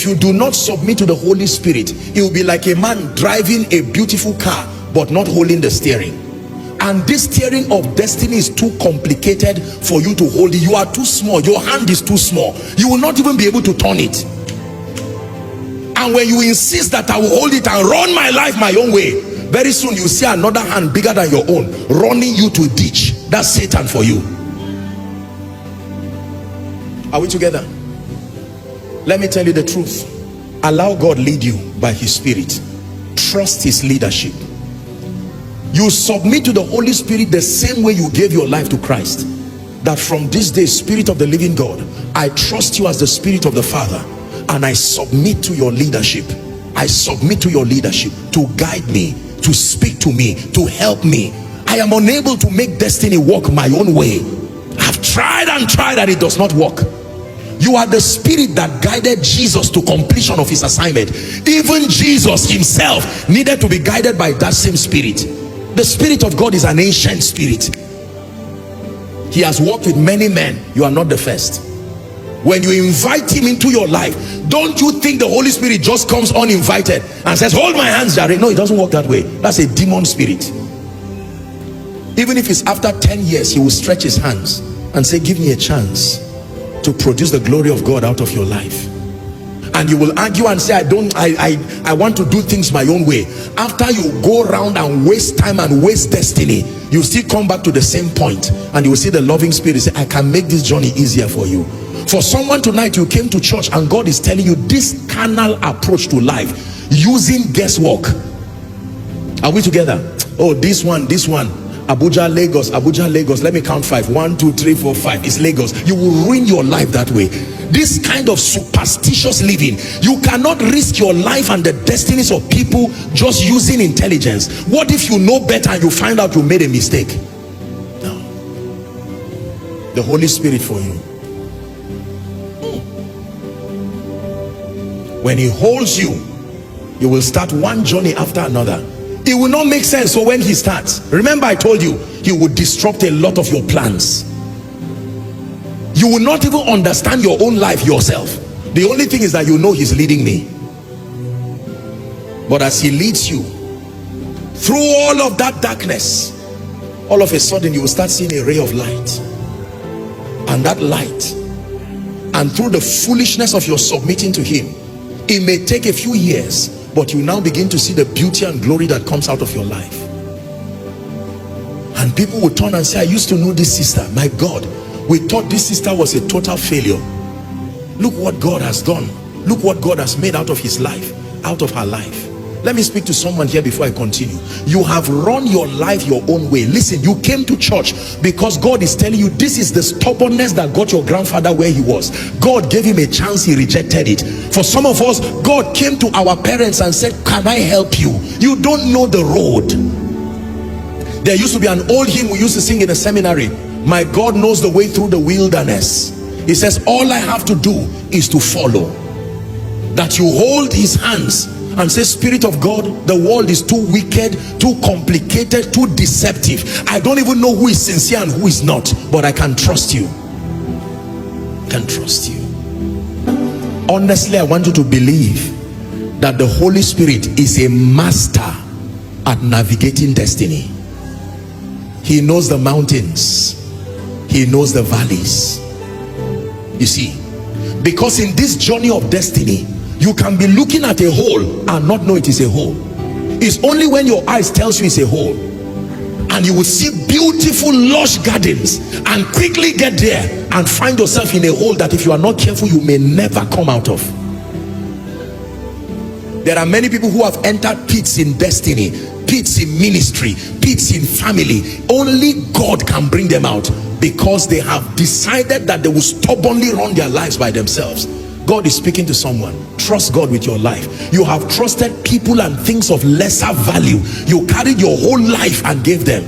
If you do not submit to the Holy Spirit, it will be like a man driving a beautiful car but not holding the steering. And this steering of destiny is too complicated for you to hold it. You are too small. Your hand is too small. You will not even be able to turn it. And when you insist that I will hold it and run my life my own way, very soon you see another hand bigger than your own running you to a ditch. That's Satan for you. Are we together? Let me tell you the truth. Allow God lead you by his Spirit. Trust his leadership. You submit to the Holy Spirit the same way you gave your life to Christ. That from this day, Spirit of the living God, I trust you as the Spirit of the Father, and I submit to your leadership. I submit to your leadership to guide me, to speak to me, to help me. I am unable to make destiny work my own way. I've tried and tried and it does not work. You are the Spirit that guided Jesus to completion of his assignment. Even Jesus himself needed to be guided by that same Spirit. The Spirit of God is an ancient spirit. He has worked with many men. You are not the first. When you invite him into your life, don't you think the Holy Spirit just comes uninvited and says, hold my hands, Jared? No, it doesn't work that way. That's a demon spirit. Even if it's after 10 years, he will stretch his hands and say, give me a chance to produce the glory of God out of your life. And you will argue and say, I want to do things my own way. After you go around and waste time and waste destiny, you still come back to the same point, and you will see the loving Spirit say, I can make this journey easier for you. For someone tonight, you came to church and God is telling you this carnal approach to life, using guesswork. Are we together? Oh, this one, Abuja, Lagos, Abuja, Lagos. Let me count 5. 1, 2, 3, 4, 5. It's Lagos. You will ruin your life that way. This kind of superstitious living, you cannot risk your life and the destinies of people just using intelligence. What if you know better and you find out you made a mistake? No. The Holy Spirit for you. When he holds you, you will start one journey after another. It will not make sense. So when he starts, remember I told you, he will disrupt a lot of your plans. You will not even understand your own life yourself. The only thing is that you know he's leading me. But as he leads you through all of that darkness, all of a sudden you will start seeing a ray of light. And that light, and through the foolishness of your submitting to him, it may take a few years, but you now begin to see the beauty and glory that comes out of your life. And people will turn and say, I used to know this sister. My God, we thought this sister was a total failure. Look what God has done. Look what God has made out of his life, out of her life. Let me speak to someone here before I continue. You have run your life your own way. Listen, you came to church because God is telling you this is the stubbornness that got your grandfather where he was. God gave him a chance, he rejected it. For some of us, God came to our parents and said, can I help you? You don't know the road. There used to be an old hymn we used to sing in a seminary. My God knows the way through the wilderness. He says, all I have to do is to follow. That you hold his hands and say, Spirit of God, the world is too wicked, too complicated, too deceptive. I don't even know who is sincere and who is not, but I can trust you. I can trust you. Honestly, I want you to believe that the Holy Spirit is a master at navigating destiny. He knows the mountains. He knows the valleys. You see, because in this journey of destiny, you can be looking at a hole and not know it is a hole. It's only when your eyes tells you it's a hole, and you will see beautiful lush gardens and quickly get there and find yourself in a hole that if you are not careful you may never come out of. There are many people who have entered pits in destiny, pits in ministry, pits in family. Only God can bring them out, because they have decided that they will stubbornly run their lives by themselves. God is speaking to someone. Trust God with your life. You have trusted people and things of lesser value. You carried your whole life and gave them.